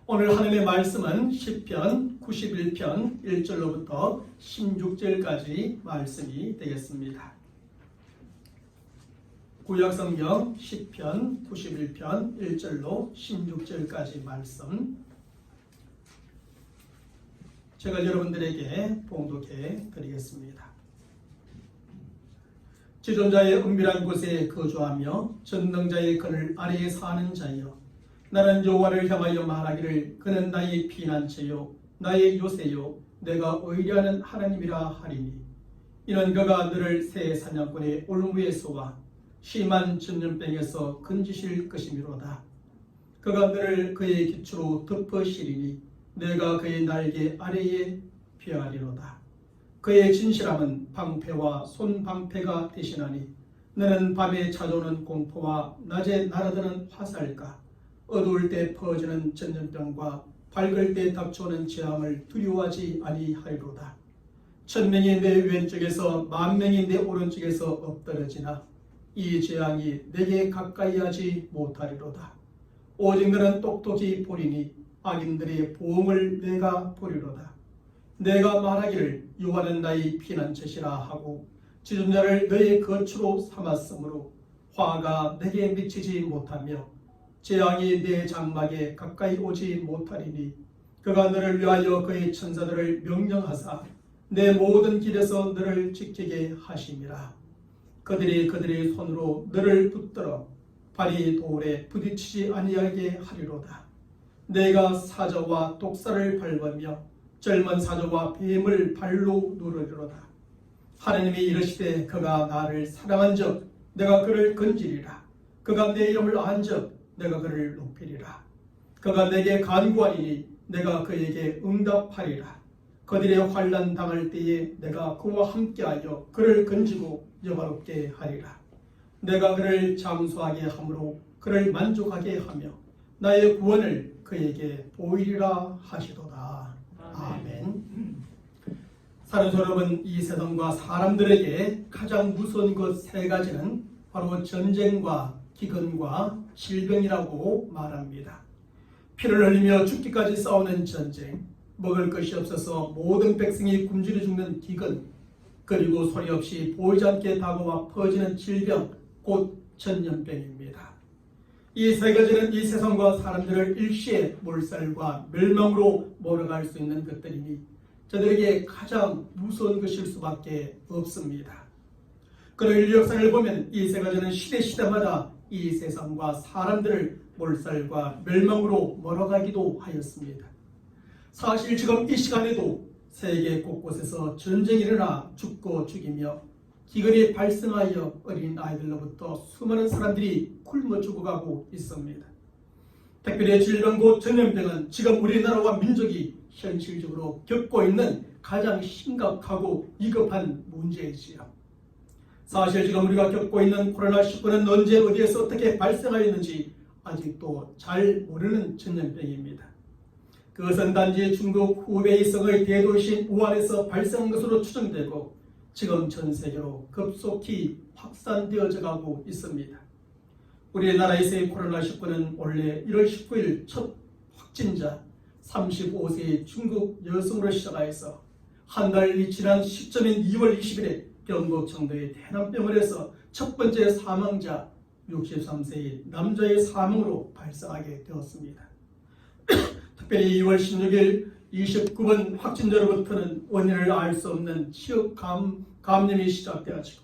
오늘 하나님의 말씀은 시편 91편 1절로부터 16절까지 말씀이 되겠습니다. 구약성경 시편 91편 1절로 16절까지 말씀, 제가 여러분들에게 봉독해 드리겠습니다. 지존자의 은밀한 곳에 거주하며 전능자의 그늘 아래에 사는 자여, 나는 여호와를 향하여 말하기를 그는 나의 피난처요 나의 요새요 내가 의뢰하는 하나님이라 하리니, 이는 그가 너를 새 사냥꾼의 올무에서와 심한 전염병에서 건지실 것이미로다. 그가 너를 그의 기초로 덮으시리니 내가 그의 날개 아래에 피하리로다. 그의 진실함은 방패와 손방패가 되시나니, 너는 밤에 찾아오는 공포와 낮에 날아드는 화살과 어두울 때 퍼지는 전염병과 밝을 때 닥쳐오는 재앙을 두려워하지 아니하리로다. 1000명이 내 왼쪽에서 10,000명이 내 오른쪽에서 엎드러지나 이 재앙이 내게 가까이 하지 못하리로다. 오직 너는 똑똑히 보리니 악인들의 보응을 내가 보리로다. 내가 말하기를 여호와는 나의 피난처시라 하고 지존자를 너의 거처로 삼았으므로 화가 내게 미치지 못하며 재앙이 내 장막에 가까이 오지 못하리니, 그가 너를 위하여 그의 천사들을 명령하사 내 모든 길에서 너를 지키게 하심이라. 그들이 그들의 손으로 너를 붙들어 발이 돌에 부딪히지 아니하게 하리로다. 내가 사자와 독사를 밟으며 젊은 사자와 뱀을 발로 누르리로다. 하나님이 이르시되 그가 나를 사랑한즉 내가 그를 건지리라. 그가 내 이름을 안즉 내가 그를 높이리라. 그가 내게 간구하리니 내가 그에게 응답하리라. 그들의 환난 당할 때에 내가 그와 함께하여 그를 건지고 영화롭게 하리라. 내가 그를 장수하게 함으로 그를 만족하게 하며 나의 구원을 그에게 보이리라 하시도다. 아멘. 사랑하는 여러분, 이 세상과 사람들에게 가장 무서운 것 세 가지는 바로 전쟁과 기근과 질병이라고 말합니다. 피를 흘리며 죽기까지 싸우는 전쟁, 먹을 것이 없어서 모든 백성이 굶주려 죽는 기근, 그리고 소리 없이 보이지 않게 다가와 퍼지는 질병, 곧 전염병입니다. 이 세 가지는 이 세상과 사람들을 일시에 몰살과 멸망으로 몰아갈 수 있는 것들이니 저들에게 가장 무서운 것일 수밖에 없습니다. 그러나 인류 역사를 보면 이 세 가지는 시대마다 이 세상과 사람들을 몰살과 멸망으로 몰아가기도 하였습니다. 사실 지금 이 시간에도 세계 곳곳에서 전쟁이 일어나 죽고 죽이며 기근이 발생하여 어린 아이들로부터 수많은 사람들이 굶어 죽어가고 있습니다. 특별히 질병 곧 전염병은 지금 우리나라와 민족이 현실적으로 겪고 있는 가장 심각하고 위급한 문제이지요. 사실 지금 우리가 겪고 있는 코로나19는 언제 어디에서 어떻게 발생하였는지 아직도 잘 모르는 전염병입니다. 그것은 단지 중국 후베이성의 대도시인 우한에서 발생한 것으로 추정되고 지금 전 세계로 급속히 확산되어져 가고 있습니다. 우리나라에서의 코로나19는 원래 1월 19일 첫 확진자 35세의 중국 여성으로 시작하여서 한 달이 지난 시점인 2월 20일에 경북청도의 대남병원에서 첫 번째 사망자 63세의 남자의 사망으로 발생하게 되었습니다. 특별히 2월 16일 29번 확진자로부터는 원인을 알 수 없는 치역 감염이 시작되어지고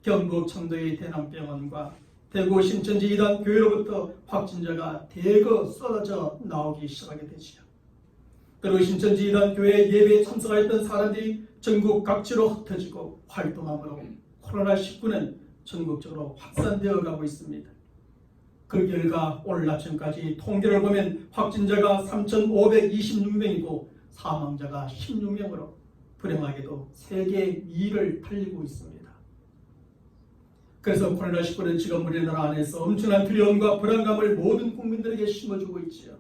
경북청도의 대남병원과 대구 신천지 이단 교회로부터 확진자가 대거 쏟아져 나오기 시작하게 되지요. 그리고 신천지 이단 교회 예배에 참석하였던 사람들이 전국 각지로 흩어지고 활동함으로 코로나19는 전국적으로 확산되어 가고 있습니다. 그 결과 오늘 아침까지 통계를 보면 확진자가 3,526명이고 사망자가 16명으로 불행하게도 세계 2위를 달리고 있습니다. 그래서 코로나19는 지금 우리나라 안에서 엄청난 두려움과 불안감을 모든 국민들에게 심어주고 있지요.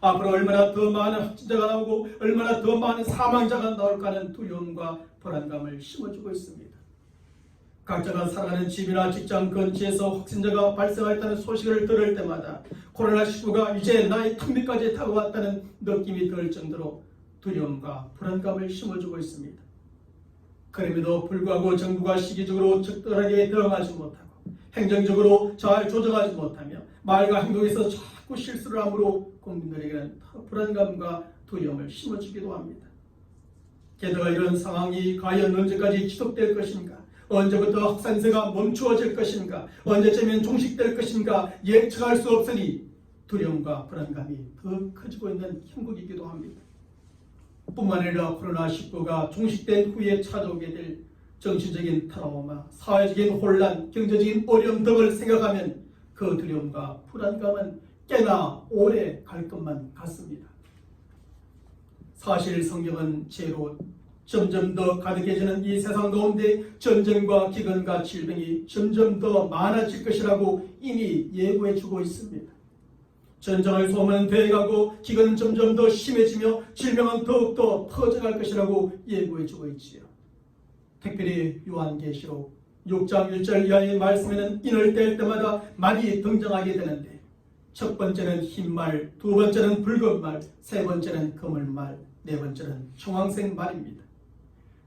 앞으로 얼마나 더 많은 확진자가 나오고 얼마나 더 많은 사망자가 나올까 하는 두려움과 불안감을 심어주고 있습니다. 각자가 살아가는 집이나 직장 근처에서 확진자가 발생했다는 소식을 들을 때마다 코로나19가 이제 나의 턱밑까지 다가왔다는 느낌이 들 정도로 두려움과 불안감을 심어주고 있습니다. 그럼에도 불구하고 정부가 시기적으로 적절하게 대응하지 못하고 행정적으로 잘 조정하지 못하며 말과 행동에서 자꾸 실수를 함으로 국민들에게는 불안감과 두려움을 심어주기도 합니다. 게다가 이런 상황이 과연 언제까지 지속될 것인가, 언제부터 확산세가 멈추어질 것인가, 언제쯤엔 종식될 것인가 예측할 수 없으니 두려움과 불안감이 더 커지고 있는 형국이기도 합니다. 뿐만 아니라 코로나19가 종식된 후에 찾아오게 될 정신적인 트라우마, 사회적인 혼란, 경제적인 어려움 등을 생각하면 그 두려움과 불안감은 꽤나 오래 갈 것만 같습니다. 사실 성경은 죄로 점점 더 가득해지는 이 세상 가운데 전쟁과 기근과 질병이 점점 더 많아질 것이라고 이미 예고해주고 있습니다. 전쟁의 소문은 되어가고 기근은 점점 더 심해지며 질병은 더욱더 퍼져갈 것이라고 예고해주고 있지요. 특별히 요한계시록 6장 1절 이하의 말씀에는 인을 뗄 때마다 말이 등장하게 되는데 첫 번째는 흰말, 두 번째는 붉은 말, 세 번째는 거물말, 네 번째는 청황색 말입니다.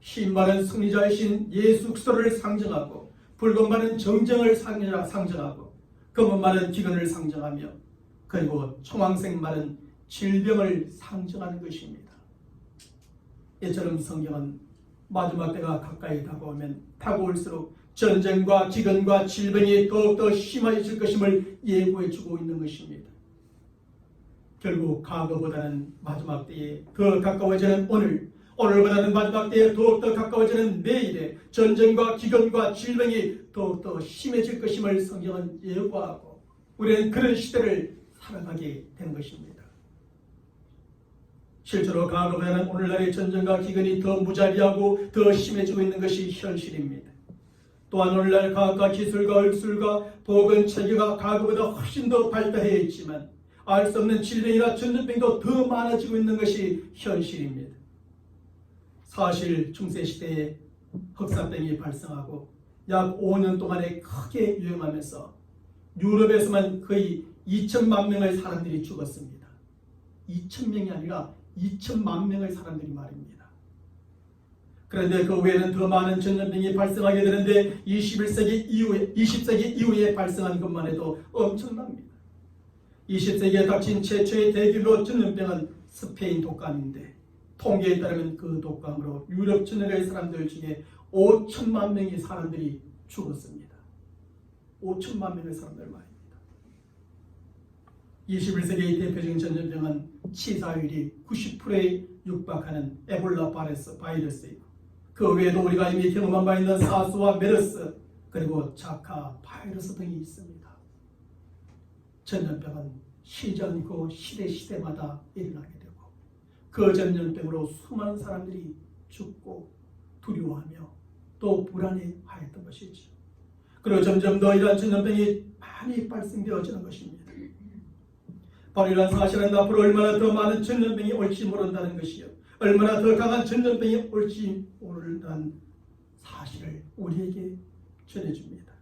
흰말은 승리자이신 예수 그리스도를 상징하고 붉은 말은 정쟁을 상징하고 검은 말은 기근을 상징하며 그리고 청황색 말은 질병을 상징하는 것입니다. 이처럼 성경은 마지막 때가 가까이 다가올수록 전쟁과 기근과 질병이 더욱더 심해질 것임을 예고해주고 있는 것입니다. 결국 과거보다는 마지막 때에 더 가까워지는 오늘보다는 마지막 때에 더욱더 가까워지는 내일에 전쟁과 기근과 질병이 더욱더 심해질 것임을 성경은 예고하고 우리는 그런 시대를 살아가게 되는 것입니다. 실제로 과거보다는 오늘날의 전쟁과 기근이 더 무자비하고 더 심해지고 있는 것이 현실입니다. 또한 오늘날 과학과 기술과 의술과 보건 체계가 과거보다 훨씬 더 발달해 있지만 알 수 없는 질병이나 전염병도 더 많아지고 있는 것이 현실입니다. 사실 중세시대에 흑사병이 발생하고 약 5년 동안에 크게 유행하면서 유럽에서만 거의 2천만 명의 사람들이 죽었습니다. 2천명이 아니라 2천만 명의 사람들이 말입니다. 그런데 그 외에는 더 많은 전염병이 발생하게 되는데 20세기 이후에 발생한 것만 해도 엄청납니다. 20세기에 닥친 최초의 대규모 전염병은 스페인 독감인데 통계에 따르면 그 독감으로 유럽 전역의 사람들 중에 5천만 명의 사람들이 죽었습니다. 5천만 명의 사람들 말입니다. 21세기의 대표적인 전염병은 치사율이 90%에 육박하는 에볼라 바이러스이고 그 외에도 우리가 이미 경험한 바 있는 사스와 메르스 그리고 자카 바이러스 등이 있습니다. 전염병은 쉬지 않고 시대마다 일어나게 되고 그 전염병으로 수많은 사람들이 죽고 두려워하며 또 불안해하였던 것이죠. 그리고 점점 더 이러한 전염병이 많이 발생되어지는 것입니다. 바로 이러한 사실은 앞으로 얼마나 더 많은 전염병이 올지 모른다는 것이요, 얼마나 더 강한 전염병이 올지 모른다는 사실을 우리에게 전해줍니다.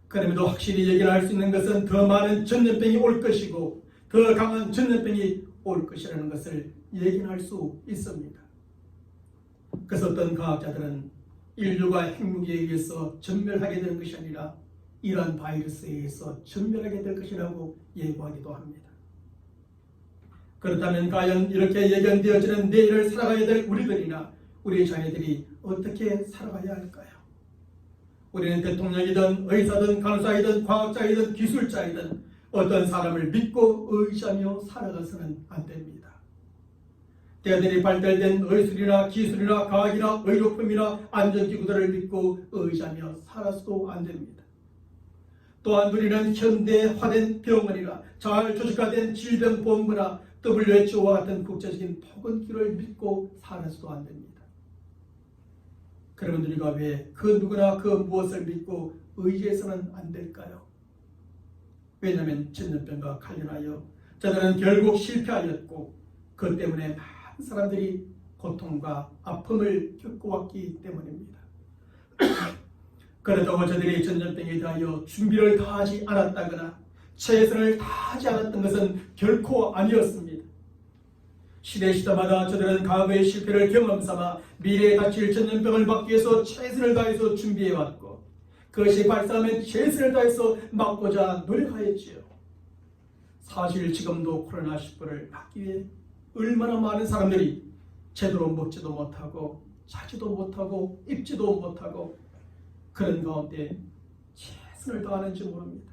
그럼에도 확실히 얘기를 할 수 있는 것은 더 많은 전염병이 올 것이고 더 강한 전염병이 올 것이라는 것을 얘기할 수 있습니다. 그래서 어떤 과학자들은 인류가 핵무기에 의해서 전멸하게 되는 것이 아니라 이러한 바이러스에 의해서 전멸하게 될 것이라고 예고하기도 합니다. 그렇다면 과연 이렇게 예견되어지는 내일을 살아가야 될 우리들이나 우리 자녀들이 어떻게 살아가야 할까요? 우리는 대통령이든 의사든 간호사이든 과학자이든 기술자이든 어떤 사람을 믿고 의지하며 살아가서는 안 됩니다. 대들이 발달된 의술이나 기술이나 과학이나 의료품이나 안전기구들을 믿고 의지하며 살아서도 안 됩니다. 또한 우리는 현대화된 병원이나 잘 조직화된 질병보험부나 WHO와 같은 국제적인 보건기구를 믿고 살아서도 안 됩니다. 그러면 우리가 왜 그 누구나 그 무엇을 믿고 의지해서는 안 될까요? 왜냐하면 전염병과 관련하여 저들은 결국 실패하였고 그 때문에 많은 사람들이 고통과 아픔을 겪어왔기 때문입니다. 그렇다고 저들이 전염병에 대하여 준비를 다하지 않았다거나 최선을 다하지 않았던 것은 결코 아니었습니다. 시대마다 저들은 과거의 실패를 경험삼아 미래에 닥칠 전염병을 막기 위해서 최선을 다해서 준비해왔고, 그것이 발생하면 최선을 다해서 막고자 노력하였지요. 사실 지금도 코로나19를 막기 위해 얼마나 많은 사람들이 제대로 먹지도 못하고 자지도 못하고 입지도 못하고 그런 가운데 최선을 다하는지 모릅니다.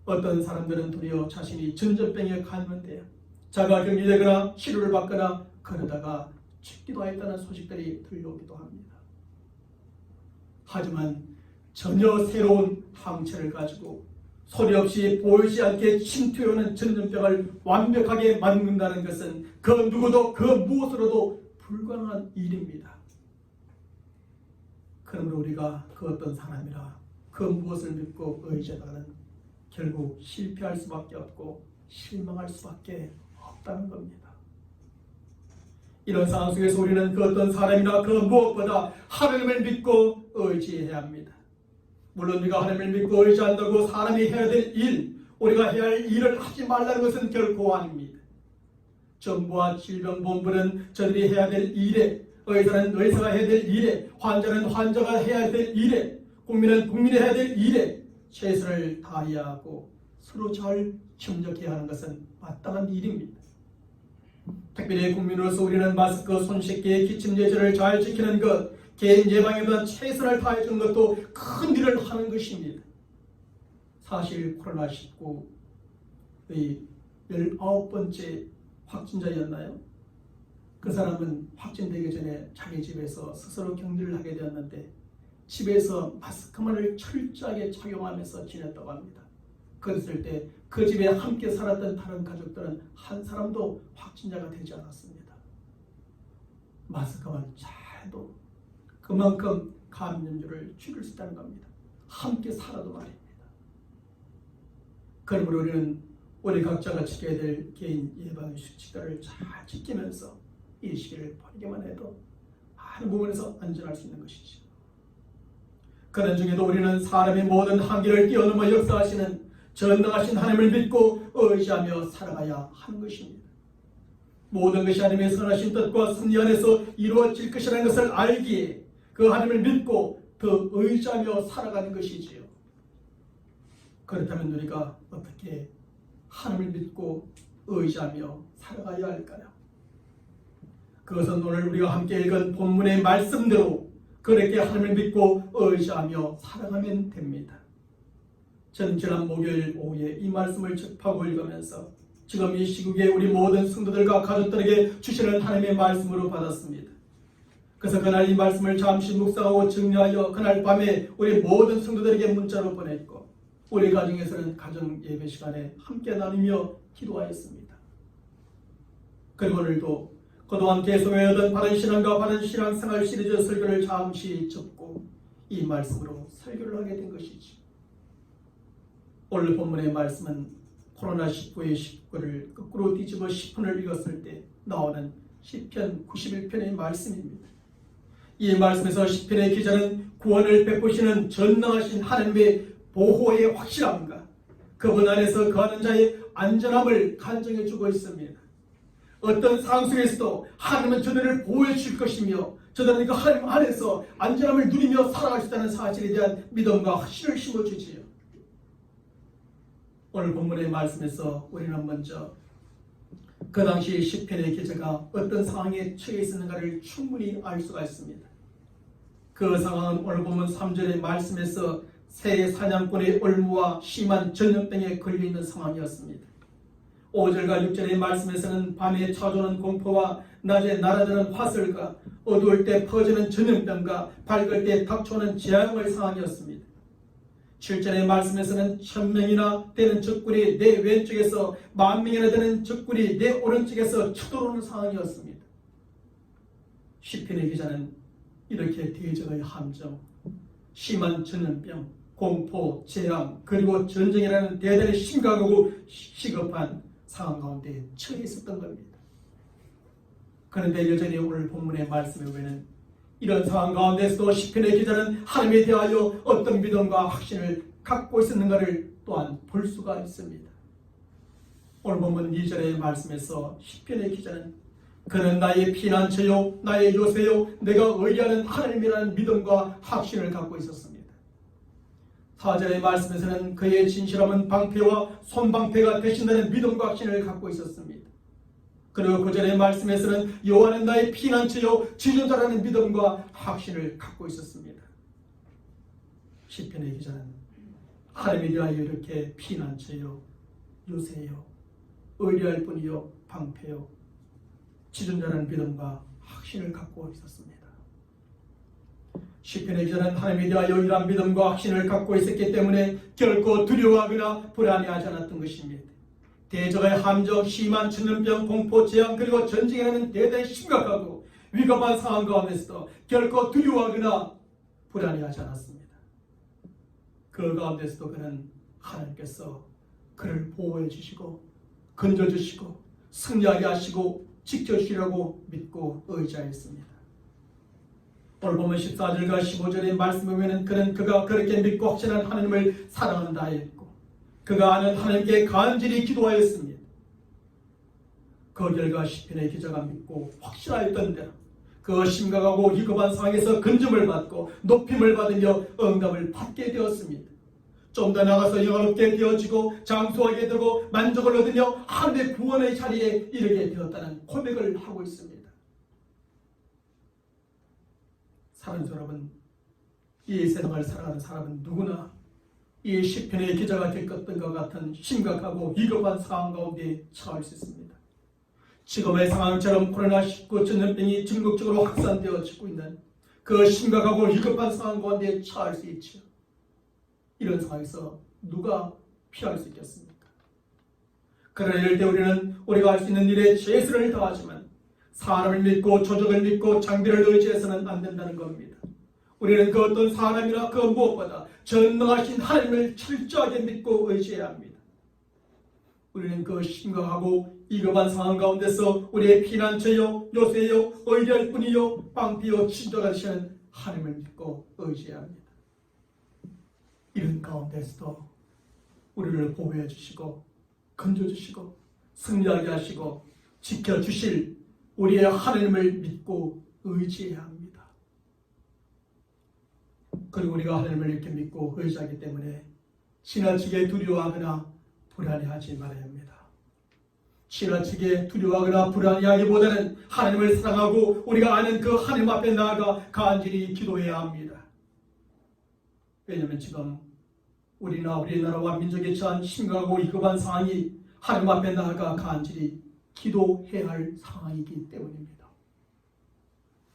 어떤 사람들은 도리어 자신이 전염병에 감염되어 자가격리되거나 치료를 받거나 그러다가 죽기도 했다는 소식들이 들려오기도 합니다. 하지만 전혀 새로운 항체를 가지고 소리 없이 보이지 않게 침투해오는 전염병을 완벽하게 막는다는 것은 그 누구도 그 무엇으로도 불가능한 일입니다. 그러므로 우리가 그 어떤 사람이라 그 무엇을 믿고 의지하다가는 결국 실패할 수밖에 없고 실망할 수밖에 없다는 겁니다. 이런 상황 속에서 우리는 그 어떤 사람이나 그 무엇보다 하나님을 믿고 의지해야 합니다. 물론 우리가 하나님을 믿고 의지한다고 사람이 해야 될 일, 우리가 해야 할 일을 하지 말라는 것은 결코 아닙니다. 정부와 질병본부는 저들이 해야 될 일에, 의사는 의사가 해야 될 일에, 환자는 환자가 해야 될 일에, 국민은 국민이 해야 될 일에 최선을 다해야 하고 서로 잘 협력해야 하는 것은 마땅한 일입니다. 특별히 국민으로서 우리는 마스크, 손 씻기, 기침 예절을 잘 지키는 것, 개인 예방에 대한 최선을 다해 주는 것도 큰 일을 하는 것입니다. 사실 코로나19의 19번째 확진자였나요? 그 사람은 확진되기 전에 자기 집에서 스스로 격리를 하게 되었는데 집에서 마스크만을 철저하게 착용하면서 지냈다고 합니다. 그랬을 때 그 집에 함께 살았던 다른 가족들은 한 사람도 확진자가 되지 않았습니다. 마스크만 잘 해도 그만큼 감염률을 줄일 수 있다는 겁니다. 함께 살아도 말입니다. 그러므로 우리 각자가 지켜야 될 개인 예방의 수칙들을 잘 지키면서 이 시기를 보내기만 해도 많은 부분에서 안전할 수 있는 것이죠. 그런 중에도 우리는 사람의 모든 한계를 뛰어넘어 역사하시는 전능하신 하나님을 믿고 의지하며 살아가야 하는 것입니다. 모든 것이 하나님의 선하신 뜻과 섭리 안에서 이루어질 것이라는 것을 알기에 그 하나님을 믿고 더 의지하며 살아가는 것이지요. 그렇다면 우리가 어떻게 하나님을 믿고 의지하며 살아가야 할까요? 그것은 오늘 우리가 함께 읽은 본문의 말씀대로 그렇게 하나님을 믿고 의지하며 살아가면 됩니다. 저는 지난 목요일 오후에 이 말씀을 접하고 읽으면서 지금 이 시국에 우리 모든 성도들과 가족들에게 주시는 하나님의 말씀으로 받았습니다. 그래서 그날 이 말씀을 잠시 묵상하고 정리하여 그날 밤에 우리 모든 성도들에게 문자로 보냈고 우리 가정에서는 가정 예배 시간에 함께 나누며 기도하였습니다. 그리고 오늘도 그동안 계속해오던 바른 신앙과 바른 신앙생활 시리즈 설교를 잠시 접고 이 말씀으로 설교를 하게 된 것이지. 오늘 본문의 말씀은 코로나19의 19를 거꾸로 뒤집어 10편을 읽었을 때 나오는 시편 91편의 말씀입니다. 이 말씀에서 시편의 기자는 구원을 베푸시는 전능하신 하나님의 보호의 확실함과 그분 안에서 거하는 자의 안전함을 간증해 주고 있습니다. 어떤 상황 속에서도 하나님은 저들을 보호해 줄 것이며 저들은 그 하나님 안에서 안전함을 누리며 살아갈 수 있다는 사실에 대한 믿음과 확신을 심어주지요. 오늘 본문의 말씀에서 우리는 먼저 그 당시 시편의 기자가 어떤 상황에 처해 있었는가를 충분히 알 수가 있습니다. 그 상황은 오늘 본문 3절의 말씀에서 새 사냥꾼의 올무와 심한 전염병에 걸려있는 상황이었습니다. 5절과 6절의 말씀에서는 밤에 찾아오는 공포와 낮에 날아드는 화살과 어두울 때 퍼지는 전염병과 밝을 때 닥쳐오는 재앙의 상황이었습니다. 7절의 말씀에서는 1000명이나 되는 적군이 내 왼쪽에서 10,000명이나 되는 적군이 내 오른쪽에서 쳐들어오는 상황이었습니다. 시편의 기자는 이렇게 대적의 함정, 심한 전염병, 공포, 재앙, 그리고 전쟁이라는 대단히 심각하고 시급한 상황 가운데 처해 있었던 겁니다. 그런데 여전히 오늘 본문의 말씀에 보면 이런 상황 가운데서도 시편의 기자는 하나님에 대하여 어떤 믿음과 확신을 갖고 있었는가를 또한 볼 수가 있습니다. 오늘 본문 2절의 말씀에서 시편의 기자는 그는 나의 피난처요 나의 요새요 내가 의지하는 하나님이라는 믿음과 확신을 갖고 있었습니다. 4절의 말씀에서는 그의 진실함은 방패와 손방패가 되신다는 믿음과 확신을 갖고 있었습니다. 그리고 9절의 말씀에서는 여호와는 나의 피난처요 지존자라는 믿음과 확신을 갖고 있었습니다. 시편의 기자는 하나님에 대하여 이렇게 피난처요 요새요 의리할 뿐이요 방패요 지존자라는 믿음과 확신을 갖고 있었습니다. 시편의 기자는 하나님에 대하여 이러한 믿음과 확신을 갖고 있었기 때문에 결코 두려워하거나 불안해하지 않았던 것입니다. 대적의 함정, 심한 전염병, 공포, 재앙 그리고 전쟁이라는 대단히 심각하고 위급한 상황 가운데서도 결코 두려워하거나 불안해하지 않았습니다. 그 가운데서도 그는 하나님께서 그를 보호해 주시고 건져주시고 승리하게 하시고 지켜주시라고 믿고 의지하였습니다. 오늘 보면 14절과 15절의 말씀을 보면 그는 그가 그렇게 믿고 확신한 하나님을 사랑한다 했고 그가 아는 하나님께 간절히 기도하였습니다. 그 결과 시편의 기자가 믿고 확신하였던 대로 그 심각하고 위급한 상황에서 건짐을 받고 높임을 받으며 응답을 받게 되었습니다. 좀 더 나가서 영화롭게 되어지고 장수하게 되고 만족을 얻으며 하늘의 구원의 자리에 이르게 되었다는 고백을 하고 있습니다. 사랑하는 여러분, 이 세상을 살아가는 사람은 누구나 이 시편의 기자가 겪었던 것 같은 심각하고 위급한 상황 가운데 처할 수 있습니다. 지금의 상황처럼 코로나19 전염병이 전국적으로 확산되어지고 있는 그 심각하고 위급한 상황 가운데 처할 수 있죠. 이런 상황에서 누가 피할 수 있겠습니까? 그러나 이럴 때 우리는 우리가 할 수 있는 일에 최선을 다하지만 사람을 믿고 조직을 믿고 장비를 의지해서는 안 된다는 겁니다. 우리는 그 어떤 사람이나 그 무엇보다 전능하신 하나님을 철저하게 믿고 의지해야 합니다. 우리는 그 심각하고 위급한 상황 가운데서 우리의 피난처요 요새요 의지할 뿐이요 방비요 지도가 되시는 하나님을 믿고 의지해야 합니다. 이런 가운데서도 우리를 보호해 주시고 건져주시고 승리하게 하시고 지켜주실 우리의 하나님을 믿고 의지해야 합니다. 그리고 우리가 하나님을 이렇게 믿고 의지하기 때문에 지나치게 두려워하거나 불안해하지 말아야 합니다. 지나치게 두려워하거나 불안해하기보다는 하나님을 사랑하고 우리가 아는 그 하나님 앞에 나아가 간절히 기도해야 합니다. 왜냐하면 지금 우리나라와 민족에 처한 심각하고 위급한 상황이 하나님 앞에 나아가 간절히 기도해야 할 상황이기 때문입니다.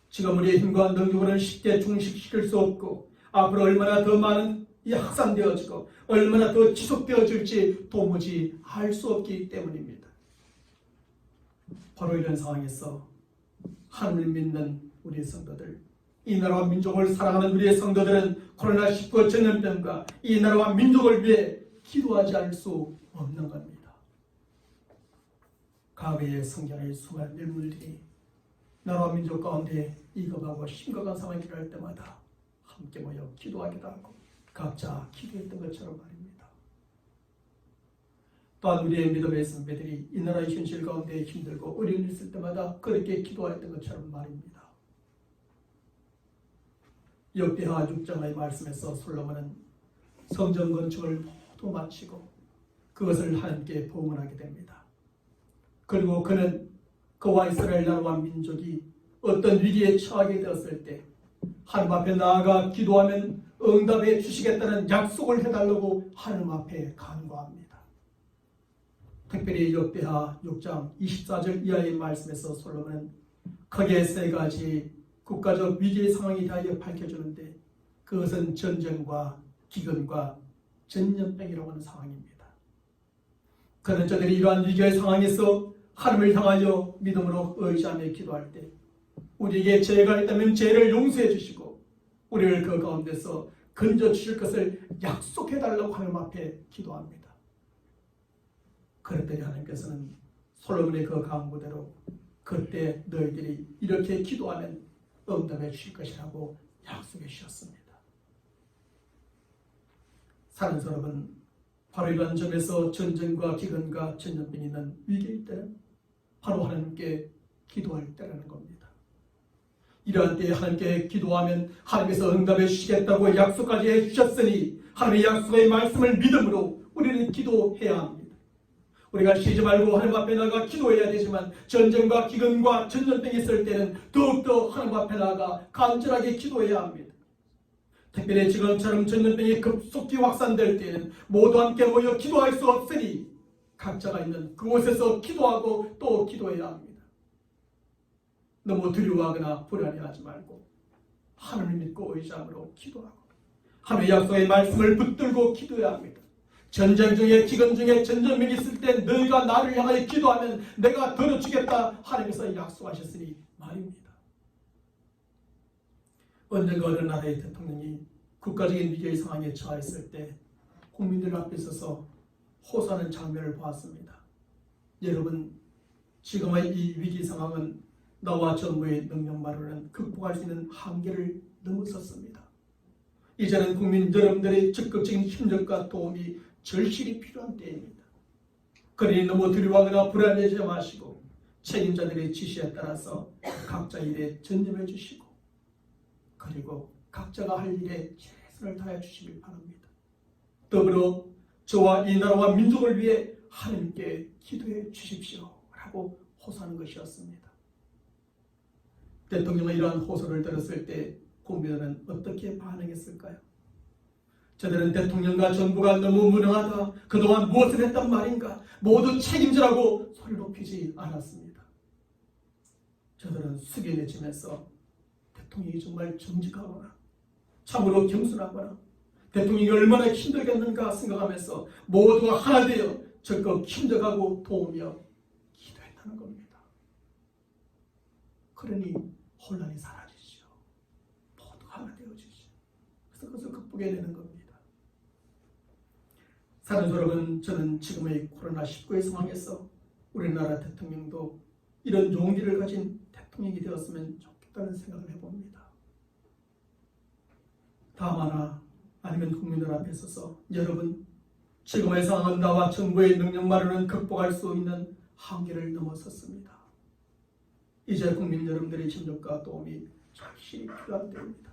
지금 우리의 힘과 능력으로는 쉽게 중식시킬 수 없고 앞으로 얼마나 더 많은 확산되어지고 얼마나 더 지속되어질지 도무지 알 수 없기 때문입니다. 바로 이런 상황에서 하나님을 믿는 우리의 성도들, 이 나라와 민족을 사랑하는 우리의 성도들은 코로나19 전염병과 이 나라와 민족을 위해 기도하지 않을 수 없는 겁니다. 과거의 성경의 수많은 인물들이 나라와 민족 가운데 위급하고 심각한 상황이 일어날 때마다 함께 모여 기도하기도 하고 각자 기도했던 것처럼 말입니다. 또한 우리의 믿음의 선배들이 이 나라의 현실 가운데 힘들고 어려움이 있을 때마다 그렇게 기도했던 것처럼 말입니다. 역대하 6장의 말씀에서 솔로몬은 성전 건축을 모두 마치고 그것을 하나님께 봉헌하게 됩니다. 그리고 그는 그와 이스라엘 나라와 민족이 어떤 위기에 처하게 되었을 때 하나님 앞에 나아가 기도하면 응답해 주시겠다는 약속을 해달라고 하나님 앞에 간구합니다. 특별히 역대하 6장 24절 이하의 말씀에서 솔로몬은 크게 세 가지 국가적 위기의 상황이 대하여 밝혀주는데 그것은 전쟁과 기근과 전염병이라고 하는 상황입니다. 그는 저들이 이러한 위기의 상황에서 하나님을 향하여 믿음으로 의지하며 기도할 때 우리에게 죄가 있다면 죄를 용서해 주시고 우리를 그 가운데서 건져 주실 것을 약속해 달라고 하나님 앞에 기도합니다. 그랬더니 하나님께서는 솔로몬의 그 강구대로 그때 너희들이 이렇게 기도하면 응답해 주실 것이라고 약속해 주셨습니다. 사는 여러분, 바로 이런 점에서 전쟁과 기근과 전염병이 있는 위기일 때는 바로 하나님께 기도할 때라는 겁니다. 이러한 때에 하나님께 기도하면 하나님께서 응답해 주시겠다고 약속까지 해주셨으니 하나님의 약속의 말씀을 믿음으로 우리는 기도해야 합니다. 우리가 쉬지 말고 하나님 앞에 나가 기도해야 되지만 전쟁과 기근과 전염병이 있을 때는 더욱더 하나님 앞에 나가 간절하게 기도해야 합니다. 특별히 지금처럼 전염병이 급속히 확산될 때는 모두 함께 모여 기도할 수 없으니 각자가 있는 그곳에서 기도하고 또 기도해야 합니다. 너무 두려워하거나 불안해하지 말고 하나님을 믿고 의지함으로 기도하고 하나님의 약속의 말씀을 붙들고 기도해야 합니다. 전쟁 중에 기근 중에 전염병이 있을 때 너희가 나를 향하여 기도하면 내가 들어주겠다 하나님께서 약속하셨으니 말입니다. 언젠가 어느 나라의 대통령이 국가적인 위기의 상황에 처했을 때 국민들 앞에 서서 호소하는 장면을 보았습니다. 여러분, 지금의 이 위기 상황은 나와 정부의 능력만으로는 극복할 수 있는 한계를 넘어섰습니다. 이제는 국민 여러분들의 적극적인 협력과 도움이 절실히 필요한 때입니다. 그러니 너무 두려워하거나 불안해지지 마시고 책임자들의 지시에 따라서 각자 일에 전념해 주시고 그리고 각자가 할 일에 최선을 다해 주시길 바랍니다. 더불어 저와 이 나라와 민족을 위해 하나님께 기도해 주십시오 라고 호소하는 것이었습니다. 대통령은 이러한 호소를 들었을 때 국민들은 어떻게 반응했을까요? 저들은 대통령과 정부가 너무 무능하다, 그동안 무엇을 했단 말인가, 모두 책임지라고 소리 높이지 않았습니다. 저들은 숙연해지면서 대통령이 정말 정직하거나 참으로 겸손하거나 대통령이 얼마나 힘들겠는가 생각하면서 모두가 하나 되어 적극 힘들어가고 도우며 기도했다는 겁니다. 그러니 혼란이 사라지죠. 모두가 하나 되어지죠. 그래서 그것을 극복해내는 겁니다. 사는 여러분, 저는 지금의 코로나19의 상황에서 우리나라 대통령도 이런 용기를 가진 대통령이 되었으면 좋겠다는 생각을 해봅니다. 다음 하나 아니면 국민들 앞에 서서 여러분, 지금의 상황은 나와 정부의 능력만으로는 극복할 수 있는 한계를 넘어섰습니다. 이제 국민 여러분들의 협력과 도움이 절실히 필요한 때입니다.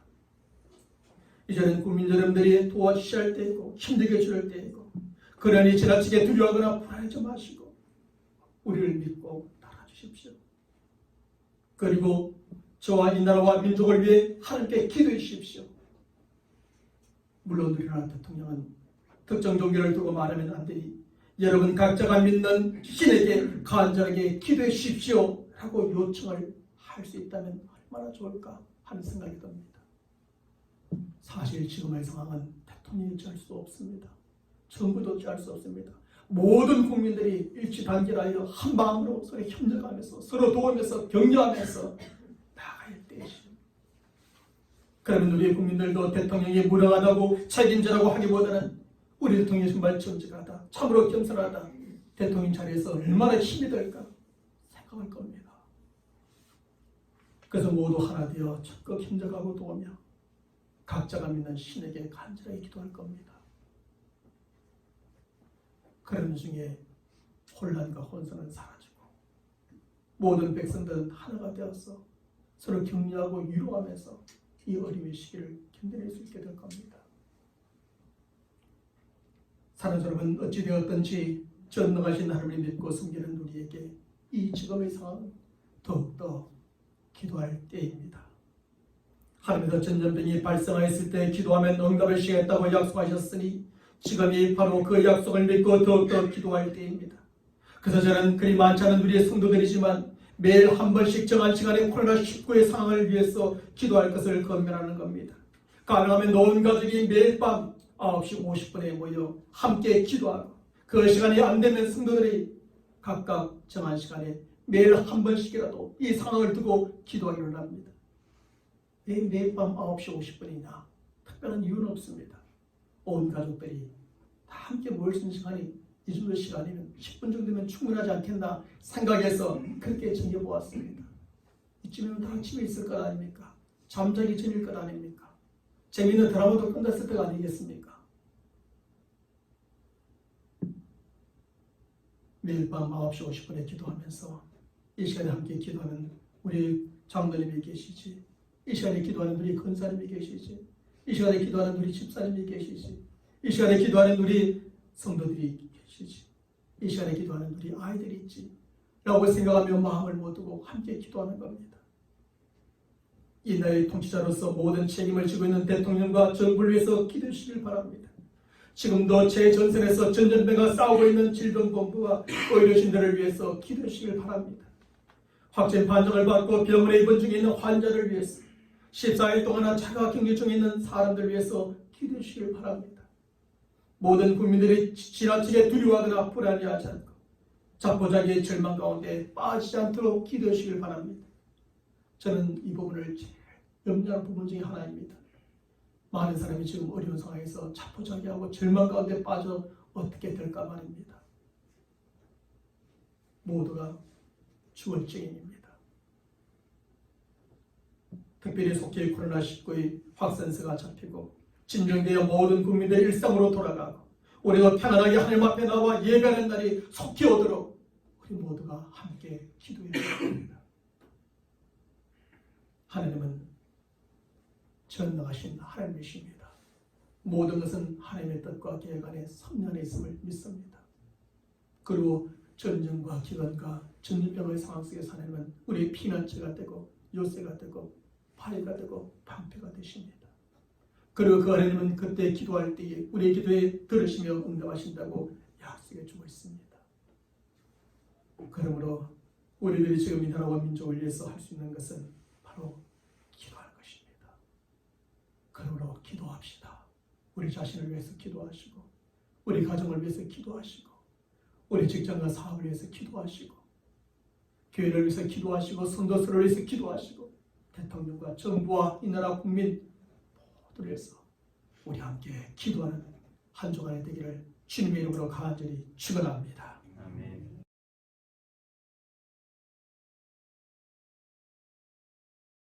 이제는 국민 여러분들이 도와주셔야 할 때이고 힘들게 해줄 때이고 그러니 지나치게 두려워하거나 불안해지 마시고 우리를 믿고 따라주십시오. 그리고 저와 이 나라와 민족을 위해 하나님께 기도해 주십시오. 물론 우리나라 대통령은 특정 종교를 두고 말하면 안 되니 여러분 각자가 믿는 신에게 간절하게 기도해 주십시오 라고 요청을 할 수 있다면 얼마나 좋을까 하는 생각이 듭니다. 사실 지금의 상황은 대통령이 짤 수 없습니다. 정부도 짤 수 없습니다. 모든 국민들이 일치단결하여 한 마음으로 서로 협력하면서 서로 도우면서 격려하면서 나아갈 때이죠. 그러면 우리 국민들도 대통령이 무능하다고 책임지라고 하기보다는 우리 대통령이 정말 정직하다, 참으로 겸손하다, 대통령 자리에서 얼마나 힘이 될까 생각할 겁니다. 그래서 모두 하나 되어 적극 힘들어가고 도우며 각자가 믿는 신에게 간절하게 기도할 겁니다. 그런 중에 혼란과 혼선은 사라지고 모든 백성들은 하나가 되어서 서로 격려하고 위로하면서 이 어림의 시기를 견뎌낼 수 있게 될 겁니다. 사는 여러분, 어찌되었든지 전능하신 하나님을 믿고 섬기는 우리에게 이 지금의 상황은 더욱더 기도할 때입니다. 하나님께서 전염병이 발생하였을 때 기도하면 응답을 주시겠다고 약속하셨으니 지금이 바로 그 약속을 믿고 더욱더 기도할 때입니다. 그래서 저는 그리 많지 않은 우리의 성도들이지만 매일 한 번씩 정한 시간에 코로나19의 상황을 위해서 기도할 것을 권면하는 겁니다. 가능하면 온 가족이 매일 밤 9시 50분에 모여 함께 기도하고 그 시간이 안 되면 성도들이 각각 정한 시간에 매일 한 번씩이라도 이 상황을 두고 기도하기를 합니다. 왜 매일 밤 9시 50분이냐? 특별한 이유는 없습니다. 온 가족들이 다 함께 모일 수 있는 시간이 이 정도 시간이면 10분 정도면 충분하지 않겠나 생각해서 그렇게 정해보았습니다. 이쯤이면 다 집에 있을 것 아닙니까? 잠자기 전일 것 아닙니까? 재미있는 드라마도 끝났을 때가 아니겠습니까? 매일 밤 9시 50분에 기도하면서 이 시간에 함께 기도하는 우리 장로님이 계시지, 이 시간에 기도하는 우리 권사님이 계시지, 이 시간에 기도하는 우리 집사님이 계시지, 이 시간에 기도하는 우리 성도들이 계시지, 이 시간에 기도하는 우리 아이들이 있지 라고 생각하며 마음을 모두고 함께 기도하는 겁니다. 이 나라의 통치자로서 모든 책임을 지고 있는 대통령과 정부를 위해서 기도해 주시길 바랍니다. 지금도 재전선에서 전염병과 싸우고 있는 질병본부와 의료진들을 위해서 기도해 주시길 바랍니다. 확진 판정을 받고 병원에 입원 중에 있는 환자를 위해서, 14일 동안 자가 격리 중에 있는 사람들을 위해서 기도해 주시길 바랍니다. 모든 국민들이 지나치게 두려워하거나 불안해하지 않고 자포자기의 절망 가운데 빠지지 않도록 기도해 주시길 바랍니다. 저는 이 부분을 제일 염려하는 부분 중에 하나입니다. 많은 사람이 지금 어려운 상황에서 자포자기하고 절망 가운데 빠져 어떻게 될까 말입니다. 모두가 죽을 증인입니다. 특별히 속히 코로나19의 확산세가 잡히고 진정되어 모든 국민들의 일상으로 돌아가고 우리가 편안하게 하나님 앞에 나와 예배하는 날이 속히 오도록 우리 모두가 함께 기도해야 합니다. 하나님은 전능하신 하나님이십니다. 모든 것은 하나님의 뜻과 계획 안에 선면에 있음을 믿습니다. 그리고 전쟁과 기근과 전염병의 상황 속에서 하나님은 우리의 피난처가 되고 요새가 되고 파리가 되고 방패가 되십니다. 그리고 그 하나님은 그때 기도할 때에 우리의 기도에 들으시며 응답하신다고 약속해 주고 있습니다. 그러므로 우리들이 지금 이 나라와 민족을 위해서 할 수 있는 것은 바로 기도하는 것입니다. 그러므로 기도합시다. 우리 자신을 위해서 기도하시고, 우리 가정을 위해서 기도하시고, 우리 직장과 사업을 위해서 기도하시고, 교회를 위해서 기도하시고, 성도들을 위해서 기도하시고, 대통령과 정부와 이 나라 국민 모두를 위해서 우리 함께 기도하는 한 주간이 되기를 주님의 이름으로 간절히 축원합니다.